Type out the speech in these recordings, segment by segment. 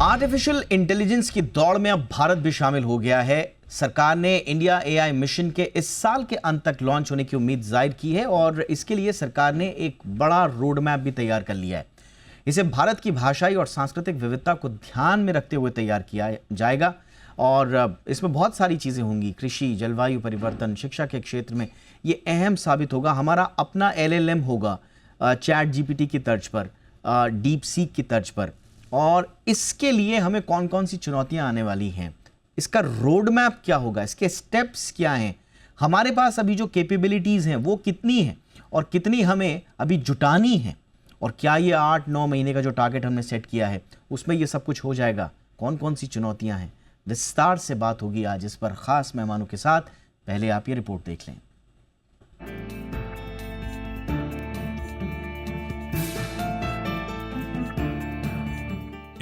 Artificial intelligence की दौड़ में अब भारत भी शामिल हो गया है। सरकार ने इंडिया एआई मिशन के इस साल के अंत तक लॉन्च होने की उम्मीद जाहिर की है और इसके लिए सरकार ने एक बड़ा रोड मैप भी तैयार कर लिया है। इसे भारत की भाषाई और सांस्कृतिक विविधता को ध्यान में रखते हुए तैयार किया जाएगा और इसमें बहुत सारी चीज़ें होंगी। कृषि, जलवायु परिवर्तन, शिक्षा के क्षेत्र में ये अहम साबित होगा। हमारा अपना एलएलएम होगा चैट जीपीटी की तर्ज पर, डीप सीक की तर्ज पर। और इसके लिए हमें कौन कौन सी चुनौतियां आने वाली हैं, इसका रोड मैप क्या होगा, इसके स्टेप्स क्या हैं, हमारे पास अभी जो कैपेबिलिटीज़ हैं वो कितनी हैं और कितनी हमें अभी जुटानी है, और क्या ये 8-9 महीने का जो टारगेट हमने सेट किया है उसमें ये सब कुछ हो जाएगा, कौन कौन सी चुनौतियां हैं, विस्तार से बात होगी आज इस पर खास मेहमानों के साथ। पहले आप ये रिपोर्ट देख लें।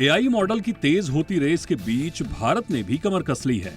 एआई मॉडल की तेज होती रेस के बीच भारत ने भी कमर कस ली है।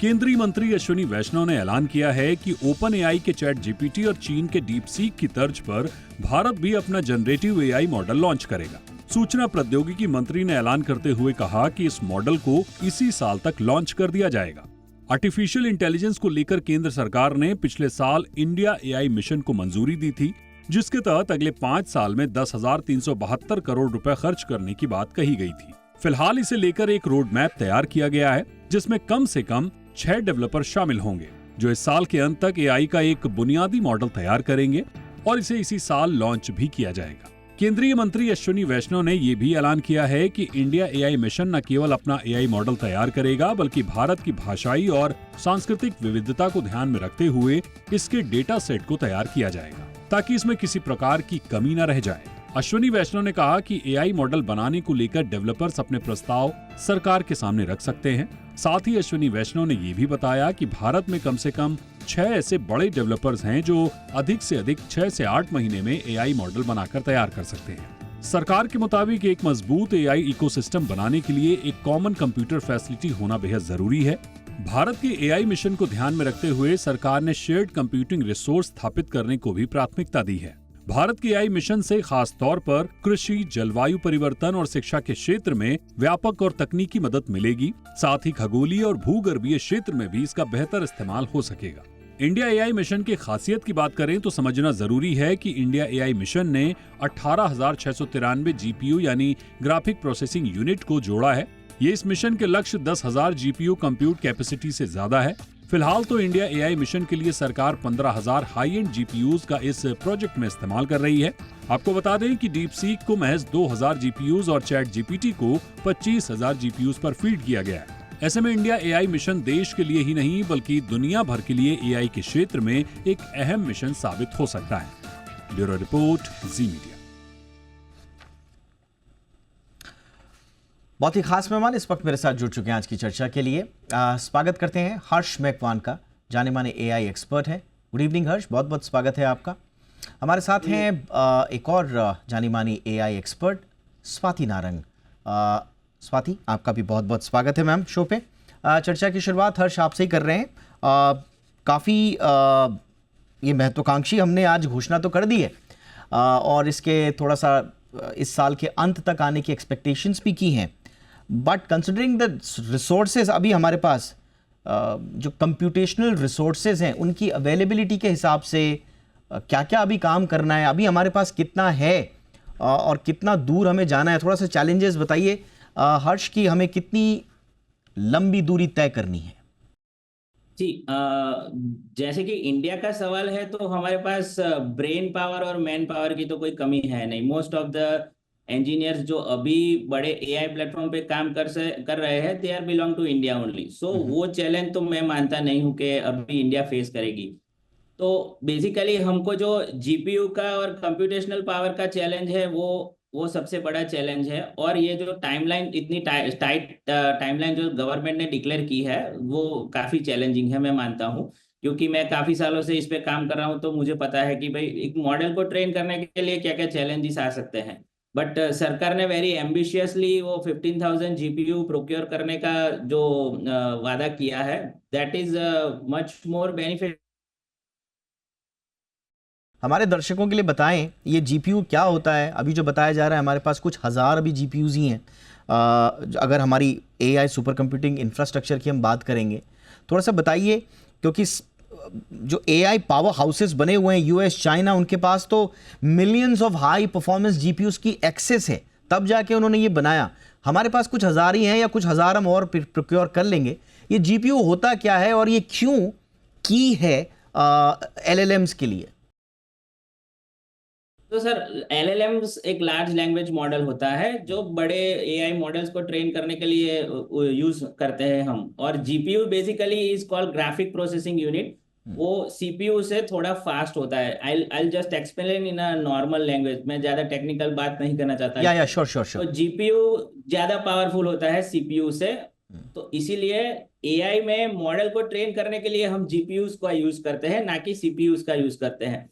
केंद्रीय मंत्री अश्विनी वैष्णव ने ऐलान किया है कि ओपन एआई के चैट जीपीटी और चीन के डीप सीक की तर्ज पर भारत भी अपना जनरेटिव एआई मॉडल लॉन्च करेगा। सूचना प्रौद्योगिकी मंत्री ने ऐलान करते हुए कहा कि इस मॉडल को इसी साल तक लॉन्च कर दिया जाएगा। आर्टिफिशियल इंटेलिजेंस को लेकर केंद्र सरकार ने पिछले साल इंडिया एआई मिशन को मंजूरी दी थी, जिसके तहत अगले 5 साल में 10,372 करोड़ रुपए खर्च करने की बात कही गई थी। फिलहाल इसे लेकर एक रोड मैप तैयार किया गया है, जिसमें कम से कम 6 डेवलपर शामिल होंगे, जो इस साल के अंत तक एआई का एक बुनियादी मॉडल तैयार करेंगे और इसे इसी साल लॉन्च भी किया जाएगा। केंद्रीय मंत्री अश्विनी वैष्णव ने ये भी ऐलान किया है कि इंडिया एआई मिशन न केवल अपना एआई मॉडल तैयार करेगा, बल्कि भारत की भाषाई और सांस्कृतिक विविधता को ध्यान में रखते हुए इसके डेटा सेट को तैयार किया जाएगा, ताकि इसमें किसी प्रकार की कमी न रह जाए। अश्विनी वैष्णव ने कहा कि एआई मॉडल बनाने को लेकर डेवलपर्स अपने प्रस्ताव सरकार के सामने रख सकते हैं। साथ ही अश्विनी वैष्णव ने ये भी बताया कि भारत में कम से कम 6 ऐसे बड़े डेवलपर्स हैं जो अधिक से अधिक 6 से 8 महीने में एआई मॉडल बनाकर तैयार कर सकते हैं। सरकार के मुताबिक एक मजबूत एआई इकोसिस्टम बनाने के लिए एक कॉमन कंप्यूटर फैसिलिटी होना बेहद जरूरी है। भारत के एआई मिशन को ध्यान में रखते हुए सरकार ने शेयर्ड कंप्यूटिंग रिसोर्स स्थापित करने को भी प्राथमिकता दी है। भारत के एआई मिशन से खास तौर पर कृषि, जलवायु परिवर्तन और शिक्षा के क्षेत्र में व्यापक और तकनीकी मदद मिलेगी। साथ ही खगोलीय और भूगर्भीय क्षेत्र में भी इसका बेहतर इस्तेमाल हो सकेगा। इंडिया एआई मिशन की खासियत की बात करें तो समझना जरूरी है कि इंडिया एआई मिशन ने 18,693 जीपीयू यानी ग्राफिक प्रोसेसिंग यूनिट को जोड़ा है। ये इस मिशन के लक्ष्य 10,000 जीपीयू कंप्यूट कैपेसिटी से ज्यादा है। फिलहाल तो इंडिया एआई मिशन के लिए सरकार 15,000 हाई एंड जीपीयूज का इस प्रोजेक्ट में इस्तेमाल कर रही है। आपको बता दें कि डीप सीक को महज 2,000 जीपीयूज और चैट जीपीटी को 25,000 जीपीयूज पर फीड किया गया है। ऐसे में इंडिया एआई मिशन देश के लिए ही नहीं बल्कि दुनिया भर के लिए एआई के क्षेत्र में एक अहम मिशन साबित हो सकता है। ब्यूरो रिपोर्ट, जी मीडिया। बहुत ही खास मेहमान इस वक्त मेरे साथ जुड़ चुके हैं आज की चर्चा के लिए। स्वागत करते हैं हर्ष मेघवान का, जाने माने एआई एक्सपर्ट है। गुड इवनिंग हर्ष, बहुत बहुत स्वागत है आपका। हमारे साथ हैं एक और जानी मानी एआई एक्सपर्ट स्वाति नारंग। स्वाति, आपका भी बहुत बहुत स्वागत है मैम शो पे। चर्चा की शुरुआत हर्ष आपसे ही कर रहे हैं। काफ़ी ये महत्वाकांक्षी हमने आज घोषणा तो कर दी है और इसके थोड़ा सा इस साल के अंत तक आने की एक्सपेक्टेशंस भी की हैं, बट कंसिडरिंग द रिसोर्सेज अभी हमारे पास जो कंप्यूटेशनल रिसोर्सेज हैं उनकी अवेलेबिलिटी के हिसाब से क्या क्या अभी काम करना है, अभी हमारे पास कितना है और कितना दूर हमें जाना है, थोड़ा सा चैलेंजेस बताइए हर्ष की, हमें कितनी लंबी दूरी तय करनी है। जी, जैसे कि इंडिया का सवाल है तो हमारे पास ब्रेन पावर और मैन पावर की तो कोई कमी है नहीं। मोस्ट ऑफ द इंजीनियर्स जो अभी बड़े एआई प्लेटफॉर्म पे काम कर रहे हैं, they are belong to India only. So वो चैलेंज तो मैं मानता नहीं हूँ कि अभी इंडिया फेस करेगी। तो बेसिकली हमको जो जीपीयू का और कंप्यूटेशनल पावर का चैलेंज है वो सबसे बड़ा चैलेंज है। और ये जो टाइमलाइन, इतनी टाइट टाइमलाइन जो गवर्नमेंट ने डिक्लेयर की है वो काफ़ी चैलेंजिंग है, मैं मानता हूँ। क्योंकि मैं काफ़ी सालों से इस पे काम कर रहा हूँ तो मुझे पता है कि भाई एक मॉडल को ट्रेन करने के लिए क्या क्या चैलेंजेस आ सकते हैं। बट सरकार ने वेरी एम्बिशियसली वो 15,000 जीपीयू प्रोक्योर करने का जो वादा किया है, that is much more benefit. हमारे दर्शकों के लिए बताएं ये जीपीयू क्या होता है। अभी जो बताया जा रहा है हमारे पास कुछ हज़ार अभी जीपीयूज ही हैं, अगर हमारी एआई सुपर कंप्यूटिंग इंफ्रास्ट्रक्चर की हम बात करेंगे, थोड़ा सा बताइए, क्योंकि जो एआई पावर हाउसेस बने हुए हैं यूएस, चाइना, उनके पास तो millions of high performance GPUs की एक्सेस है, तब जाके उन्होंने ये बनाया। हमारे पास कुछ हज़ार ही हैं या कुछ हज़ार हम और प्रोक्योर कर लेंगे। ये जीपीयू होता क्या है और ये क्यों की है एलएलएम्स के लिए? तो सर, LLMs एक लार्ज लैंग्वेज मॉडल होता है जो बड़े एआई मॉडल्स को ट्रेन करने के लिए यूज करते हैं हम। और GPU basically is called graphic processing unit. वो सीपीयू से थोड़ा फास्ट होता है। I just explain in a normal language, मैं ज्यादा टेक्निकल बात नहीं करना चाहता। या श्योर श्योर तो श्योर। जीपीयू ज्यादा पावरफुल होता है सीपीयू से। तो इसीलिए एआई में मॉडल को ट्रेन करने के लिए हम जीपीयूज का यूज करते हैं, ना कि सीपीयूज का यूज करते हैं।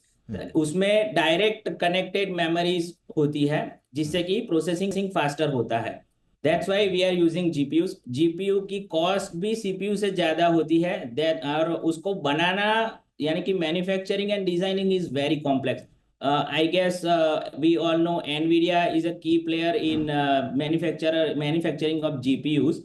उसमें डायरेक्ट कनेक्टेड मेमोरीज होती है जिससे कि प्रोसेसिंग फास्टर होता है। That's why we are using GPUs. GPU की कॉस्ट भी सीपीयू से ज्यादा होती है। और उसको बनाना यानी कि manufacturing and designing is very complex. I guess we all know NVIDIA is a key player in manufacturing of GPUs।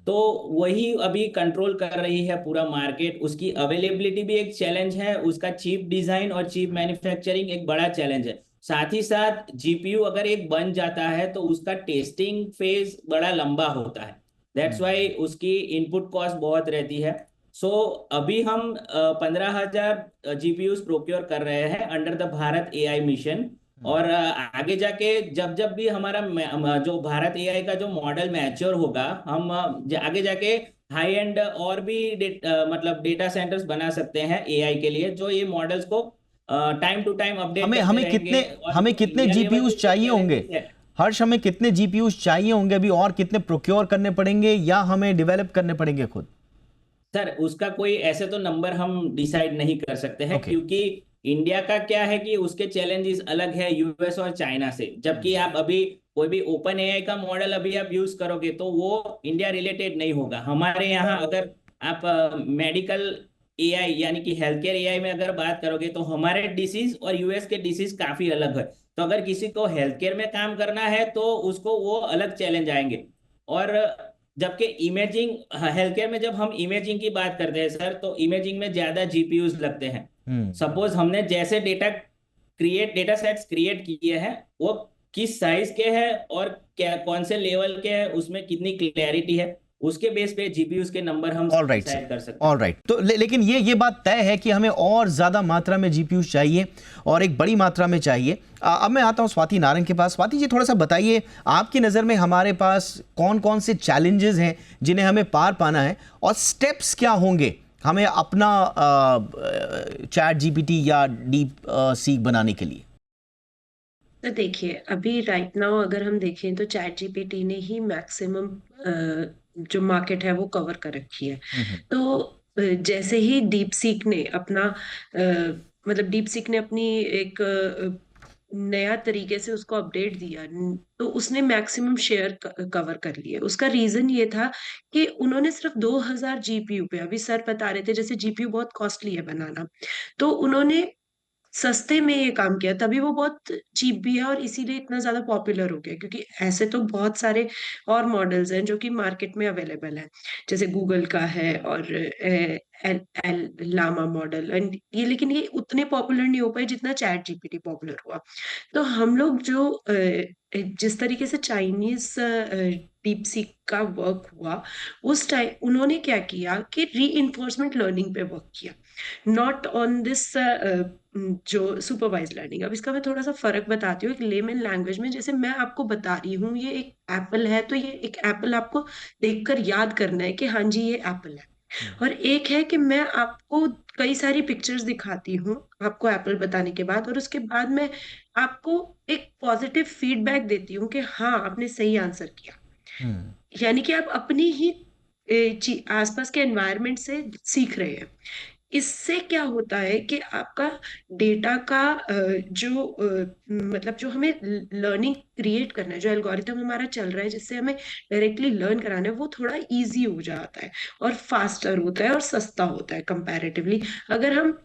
तो वही अभी कंट्रोल कर रही है पूरा मार्केट। उसकी अवेलेबिलिटी भी एक चैलेंज है, उसका चीप डिजाइन और चीप मैन्युफैक्चरिंग एक बड़ा चैलेंज है। साथ ही साथ जीपीयू अगर एक बन जाता है तो उसका टेस्टिंग फेज बड़ा लंबा होता है। दैट्स वाई उसकी इनपुट कॉस्ट बहुत रहती है। सो अभी हम 15,000 जीपीयूज प्रोक्योर कर रहे हैं under the Bharat AI mission. और आगे जाके जब जब भी हमारा जो भारत एआई का जो मॉडल मैच्योर होगा, हम आगे जाके हाई एंड और भी मतलब डेटा सेंटर्स बना सकते हैं एआई के लिए, जो ये मॉडल्स को टाइम टू टाइम अपडेट हमें करते हमें रहेंगे। कितने और हमें कितने इंडिया लेवल जीपीयूज पे चाहिए होंगे challenges है। हर्ष? हमें कितने जीपीयूज चाहिए होंगे अभी, और कितने प्रोक्योर करने पड़ेंगे या हमें डेवलप करने पड़ेंगे खुद? सर, उसका कोई ऐसे तो नंबर हम डिसाइड नहीं कर सकते हैं, ओके। क्योंकि इंडिया का क्या है कि उसके चैलेंजेस अलग है यूएस और चाइना से। जबकि आप अभी कोई भी ओपन एआई का मॉडल अभी आप यूज करोगे तो वो इंडिया रिलेटेड नहीं होगा। हमारे यहाँ अगर आप मेडिकल एआई यानी कि हेल्थ केयर एआई में अगर बात करोगे तो हमारे डिसीज और यूएस के डिसीज काफी अलग है। तो अगर किसी को हेल्थ केयर में काम करना है तो उसको वो अलग चैलेंज आएंगे। और जबकि इमेजिंग, हेल्थ केयर में जब हम इमेजिंग की बात करते हैं सर, तो इमेजिंग में ज्यादा जीपीयूज लगते हैं। सपोज हमने जैसे डेटा सेट्स क्रिएट किए हैं, वो किस साइज के हैं और क्या कौन से लेवल के हैं, उसमें कितनी क्लैरिटी है, उसके बेस पे जीपीयूज के नंबर हम ऑल राइट डिसाइड कर सर, सकते हैं। All right. तो लेकिन ये बात तय है कि हमें और ज़्यादा मात्रा में जीपीयूज चाहिए और एक बड़ी मात्रा में चाहिए। अब मैं आता हूँ स्वाति नारंग के पास। स्वाति जी, थोड़ा सा बताइए, आपकी नज़र में हमारे पास कौन कौन से चैलेंजेस हैं जिन्हें हमें पार पाना है, और स्टेप्स क्या होंगे हमें अपना चैट जीपीटी या डीप सीक बनाने के लिए? तो देखिए, अभी राइट नाउ अगर हम देखें तो चैट जीपीटी ने ही मैक्सिमम जो मार्केट है वो कवर कर रखी है। तो जैसे ही डीप सीक ने अपना मतलब डीप सीक ने अपनी एक नया तरीके से उसको अपडेट दिया, तो उसने मैक्सिमम शेयर कवर कर लिए। उसका रीजन ये था कि उन्होंने सिर्फ 2000 जीपीयू पे, अभी सर बता रहे थे जैसे जीपीयू बहुत कॉस्टली है बनाना, तो उन्होंने सस्ते में ये काम किया, तभी वो बहुत चीप भी है और इसीलिए इतना ज़्यादा पॉपुलर हो गया। क्योंकि ऐसे तो बहुत सारे और मॉडल्स हैं जो कि मार्केट में अवेलेबल हैं, जैसे गूगल का है और L L Llama model and ये, लेकिन ये उतने पॉपुलर नहीं हो पाए जितना चैट जीपीटी पॉपुलर हुआ। तो हम लोग जो जिस तरीके से चाइनीज़ डीप सीक का वर्क हुआ, उस टाइम उन्होंने क्या किया कि रीइंफोर्समेंट लर्निंग पे वर्क किया, नॉट ऑन दिस जो सुपरवाइज लर्निंग। अब इसका मैं थोड़ा सा फर्क बताती हूँ एक लेमन लैंग्वेज में। जैसे मैं आपको बता रही हूँ ये एक एप्पल है, तो ये एक एप्पल आपको देखकर याद करना है कि हाँ जी ये एप्पल है। और एक है कि मैं आपको कई सारी पिक्चर्स दिखाती हूँ आपको एप्पल बताने के बाद, और उसके बाद मैं आपको एक पॉजिटिव फीडबैक देती हूँ कि हाँ आपने सही आंसर किया। यानी कि आप अपनी ही आसपास के एनवायरनमेंट से सीख रहे हैं। इससे क्या होता है कि आपका डेटा का मतलब जो हमें लर्निंग क्रिएट करना है, जो एल्गोरिथम हमारा चल रहा है जिससे हमें डायरेक्टली लर्न कराना है, वो थोड़ा इजी हो जाता है और फास्टर होता है और सस्ता होता है कंपैरेटिवली। अगर हम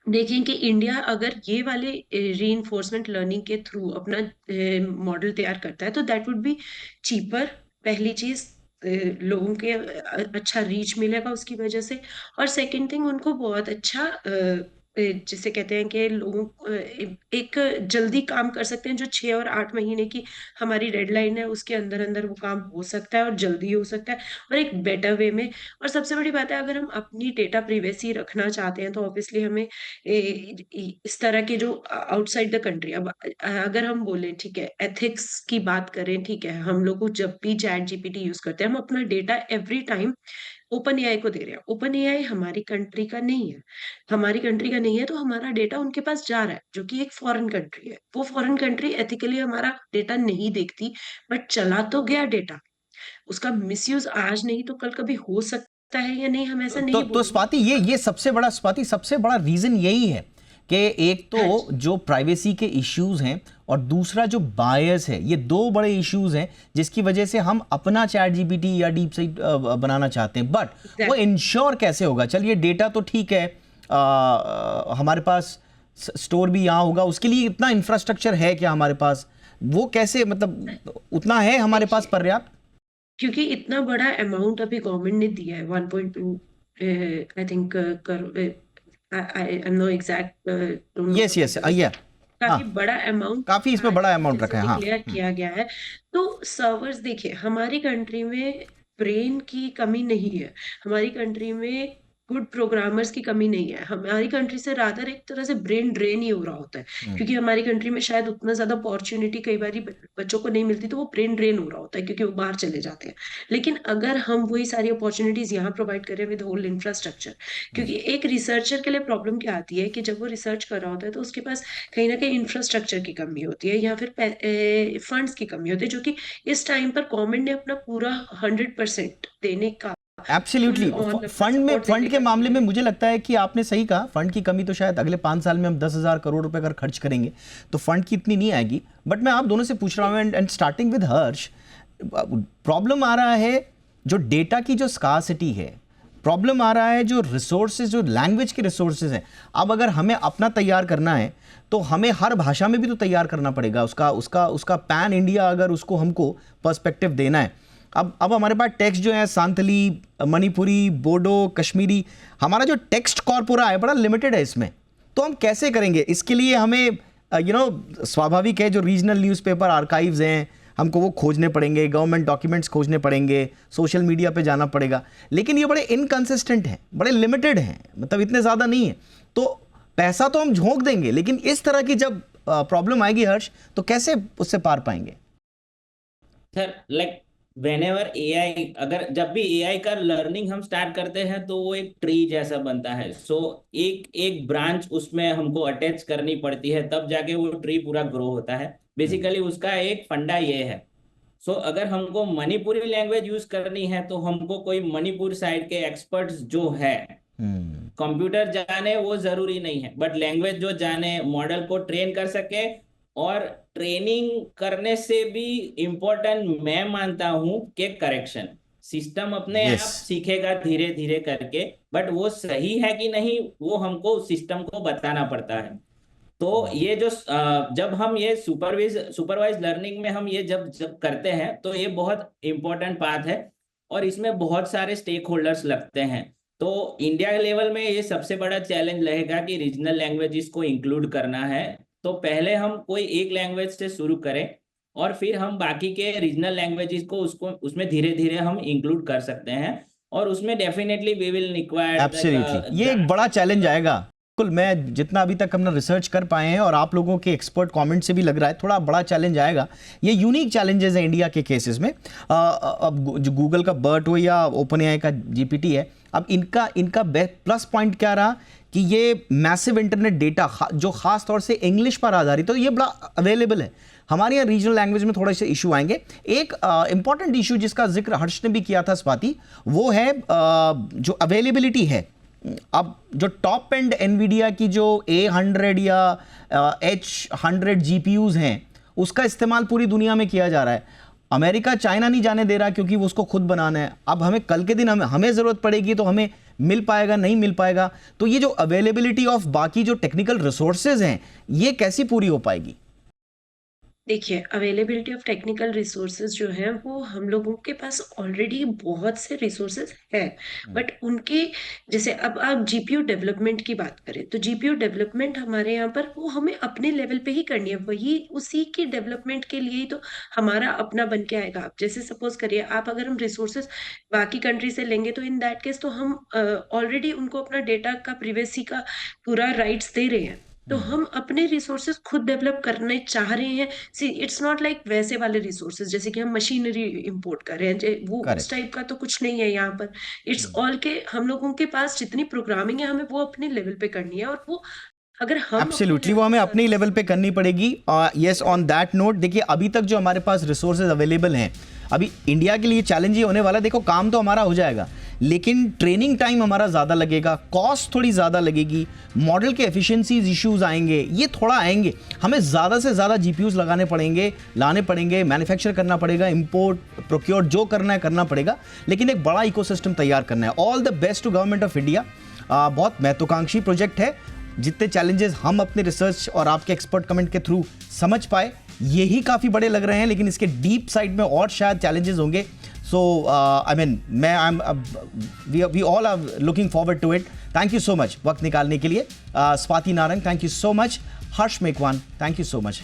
देखें कि इंडिया अगर ये वाले रीइंफोर्समेंट लर्निंग के थ्रू अपना मॉडल तैयार करता है तो दैट वुड बी चीपर पहली चीज लोगों के अच्छा रीच मिलेगा उसकी वजह से। और सेकंड थिंग, उनको बहुत अच्छा जिसे कहते हैं कि लोगों एक जल्दी काम कर सकते हैं। जो 6 और 8 महीने की हमारी डेडलाइन है उसके अंदर अंदर वो काम हो सकता है और जल्दी हो सकता है और एक बेटर वे में। और सबसे बड़ी बात है, अगर हम अपनी डेटा प्रिवेसी रखना चाहते हैं तो ऑब्वियसली हमें इस तरह के जो आउटसाइड द कंट्री, अब अगर हम बोले ठीक है एथिक्स की बात करें, ठीक है हम लोग को जब भी चैट जीपीटी यूज करते हैं हम अपना data every time open AI को दे रहे हैं। ओपन एआई हमारी कंट्री का नहीं है, हमारी कंट्री का नहीं है, तो हमारा डेटा उनके पास जा रहा है जो कि एक फॉरेन कंट्री है। वो फॉरेन कंट्री एथिकली हमारा डेटा नहीं देखती, बट चला तो गया डेटा। उसका मिसयूज आज नहीं तो कल कभी हो सकता है या नहीं, हम ऐसा नहीं तो बोलेंगे। स्वाति, ये सबसे बड़ा रीजन यही है कि एक हाँ तो जी। जो प्राइवेसी के इश्यूज हैं और दूसरा जो बायस है, ये दो बड़े इश्यूज हैं जिसकी वजह से हम अपना चैट जीपीटी या डीप सीक बनाना चाहते हैं। बट वो एग्जैक्टली। इंश्योर कैसे होगा? चलिए डेटा तो ठीक है, हमारे पास स्टोर भी यहाँ होगा, उसके लिए इतना इंफ्रास्ट्रक्चर है क्या हमारे पास? वो कैसे, मतलब उतना है हमारे पास देखिए, पर्याप्त? क्योंकि इतना बड़ा अमाउंट अभी गवर्नमेंट ने दिया है 1.2 I think crore. I am no exact, don't know the yes yes, figures, but हाँ, काफी बड़ा अमाउंट काफी इसमें बड़ा अमाउंट रखा है, से हाँ। डिक्लेयर किया गया है। तो सर्वर्स देखिए, हमारी कंट्री में ब्रेन की कमी नहीं है, हमारी कंट्री में गुड प्रोग्रामर्स की कमी नहीं है। हमारी कंट्री से रादर एक तरह से ब्रेन ड्रेन ही हो रहा होता है, क्योंकि हमारी कंट्री में शायद उतना ज्यादा अपॉर्चुनिटी कई बार बच्चों को नहीं मिलती, तो वो ब्रेन ड्रेन हो रहा होता है क्योंकि वो बाहर चले जाते हैं। लेकिन अगर हम वही सारी अपॉर्चुनिटीज यहाँ प्रोवाइड करें विद होल इंफ्रास्ट्रक्चर, क्योंकि एक रिसर्चर के लिए प्रॉब्लम क्या आती है कि जब वो रिसर्च कर रहा होता है तो उसके पास कहीं ना कहीं इंफ्रास्ट्रक्चर की कमी होती है या फिर फंड्स की कमी होती है, जो कि इस टाइम पर गवर्नमेंट ने अपना पूरा 100% देने का, फुल एब्सोल्युटली। ऑन अपना फंड में, सपोर्ट देने फंड के का मामले में पूरे। मुझे लगता है कि आपने सही कहा, फंड की कमी तो शायद अगले 5 साल में हम 10,000 करोड़ रुपए अगर खर्च करेंगे तो फंड की इतनी नहीं आएगी। बट मैं आप दोनों से पूछ रहा हूँ, and starting with Harsh, problem आ रहा है जो डेटा की जो स्कार्सिटी है, प्रॉब्लम आ रहा है जो रिसोर्सेज, जो लैंग्वेज के रिसोर्सेज हैं। अब अगर हमें अपना तैयार करना है तो हमें हर भाषा में भी तो तैयार करना पड़ेगा, उसका उसका उसका पैन इंडिया अगर उसको हमको पर्सपेक्टिव देना है। अब हमारे पास टेक्स्ट जो है सांतली, मणिपुरी, बोडो, कश्मीरी, हमारा जो टेक्स्ट कॉर्पोरा है बड़ा लिमिटेड है इसमें। तो हम कैसे करेंगे? इसके लिए हमें स्वाभाविक है जो रीजनल न्यूज़पेपर आर्काइव्स हैं हमको वो खोजने पड़ेंगे, गवर्नमेंट डॉक्यूमेंट्स खोजने पड़ेंगे, सोशल मीडिया पे जाना पड़ेगा। लेकिन ये बड़े इनकंसिस्टेंट हैं, बड़े लिमिटेड हैं, मतलब इतने ज़्यादा नहीं है। तो पैसा तो हम झोंक देंगे, लेकिन इस तरह की जब प्रॉब्लम आएगी हर्ष, तो कैसे उससे पार पाएंगे? सर लाइक वेनेवर एआई, अगर जब भी एआई का लर्निंग हम स्टार्ट करते हैं तो वो एक ट्री जैसा बनता है। सो एक एक ब्रांच उसमें हमको अटैच करनी पड़ती है, तब जाके वो ट्री पूरा ग्रो होता है। बेसिकली उसका एक फंडा ये है। सो अगर हमको मणिपुरी लैंग्वेज यूज करनी है तो हमको कोई मणिपुर साइड के एक्सपर्ट्स जो है, कंप्यूटर जाने वो जरूरी नहीं है, बट लैंग्वेज जो जाने, मॉडल को ट्रेन कर सके। और ट्रेनिंग करने से भी इम्पोर्टेंट मैं मानता हूं कि करेक्शन सिस्टम अपने यस, आप सीखेगा धीरे धीरे करके, बट वो सही है कि नहीं वो हमको सिस्टम को बताना पड़ता है। तो ये जो जब हम ये सुपरवाइज लर्निंग में हम ये जब जब करते हैं तो ये बहुत इंपॉर्टेंट बात है, और इसमें बहुत सारे स्टेक होल्डर्स लगते हैं। तो इंडिया लेवल में ये सबसे बड़ा चैलेंज रहेगा कि रीजनल लैंग्वेजेस को इंक्लूड करना है। तो पहले हम कोई एक लैंग्वेज से शुरू करें और फिर हम बाकी के रीजनल लैंग्वेजेस को उसको उसमें धीरे धीरे हम इंक्लूड कर सकते हैं, और उसमें definitely we will require absolutely, ये एक बड़ा चैलेंज आएगा। बिल्कुल, मैं जितना अभी तक हमने रिसर्च कर पाए हैं और आप लोगों के एक्सपर्ट कमेंट से भी लग रहा है थोड़ा बड़ा चैलेंज आएगा। ये यूनिक चैलेंजेस हैं इंडिया के केसेस में। अब जो गूगल का बर्ट हो या ओपन एआई का जीपीटी है, अब इनका प्लस पॉइंट क्या रहा कि ये मैसिव इंटरनेट डेटा जो खास तौर से इंग्लिश पर आधारित, तो ये बड़ा अवेलेबल है। हमारे यहाँ रीजनल लैंग्वेज में थोड़े से इशू आएंगे। एक इंपॉर्टेंट इशू जिसका जिक्र हर्ष ने भी किया था स्वाति, वो है जो अवेलेबिलिटी है। अब जो टॉप एंड एनवीडिया की जो A100 या H100 जीपीयूज हैं, उसका इस्तेमाल पूरी दुनिया में किया जा रहा है। अमेरिका चाइना नहीं जाने दे रहा क्योंकि वो उसको खुद बनाना है। अब हमें कल के दिन हमें ज़रूरत पड़ेगी तो हमें मिल पाएगा, नहीं मिल पाएगा। तो ये जो अवेलेबिलिटी ऑफ बाकी जो टेक्निकल रिसोर्सेज हैं, ये कैसी पूरी हो पाएगी? देखिए, अवेलेबिलिटी ऑफ टेक्निकल रिसोर्सेज जो हैं वो हम लोगों के पास ऑलरेडी बहुत से रिसोर्सेज है, बट उनके जैसे अब आप जीपीयू डेवलपमेंट की बात करें तो जीपीयू डेवलपमेंट हमारे यहाँ पर वो हमें अपने लेवल पे ही करनी है, वही उसी की डेवलपमेंट के लिए ही तो हमारा अपना बन के आएगा। आप जैसे सपोज करिए आप अगर हम रिसोर्सेज बाकी कंट्री से लेंगे तो इन दैट केस तो हम ऑलरेडी उनको अपना डेटा का प्रिवेसी का पूरा राइट्स दे रहे हैं, तो हम अपने रिसोर्सेज खुद डेवलप करने चाह रहे हैं। सी इट्स नॉट लाइक वैसे वाले रिसोर्सेज जैसे कि हम मशीनरी इंपोर्ट कर रहे हैं, वो उस करेक्ट। टाइप का तो कुछ नहीं है यहाँ पर। इट्स ऑल के हम लोगों के पास जितनी प्रोग्रामिंग है हमें वो अपने लेवल पे करनी है, और वो अगर हम अपने एब्सोल्युटली वो लेवल हमें पे अपने लेवल पे करनी पड़ेगी। यस, ऑन दैट नोट देखिए अभी तक जो हमारे पास रिसोर्सेज अवेलेबल हैं, अभी इंडिया के लिए चैलेंज ये होने वाला है, देखो काम तो हमारा हो जाएगा लेकिन ट्रेनिंग टाइम हमारा ज़्यादा लगेगा, कॉस्ट थोड़ी ज़्यादा लगेगी, मॉडल के एफिशिएंसीज इश्यूज आएंगे, ये थोड़ा आएंगे, हमें ज़्यादा से ज़्यादा जीपीयूज लगाने पड़ेंगे, लाने पड़ेंगे, मैन्युफैक्चर करना पड़ेगा, इंपोर्ट प्रोक्योर जो करना है करना पड़ेगा, लेकिन एक बड़ा इकोसिस्टम तैयार करना है। All the best to government of India. बहुत महत्वाकांक्षी प्रोजेक्ट है, जितने चैलेंजेस हम अपने रिसर्च और आपके एक्सपर्ट कमेंट के थ्रू समझ पाए यही काफ़ी बड़े लग रहे हैं, लेकिन इसके डीप साइड में और शायद चैलेंजेस होंगे। So I mean we all are looking forward to it. Thank you so much वक्त निकालने के लिए। Swati Narang, thank you so much. Harsh मेघवान, थैंक यू सो मच।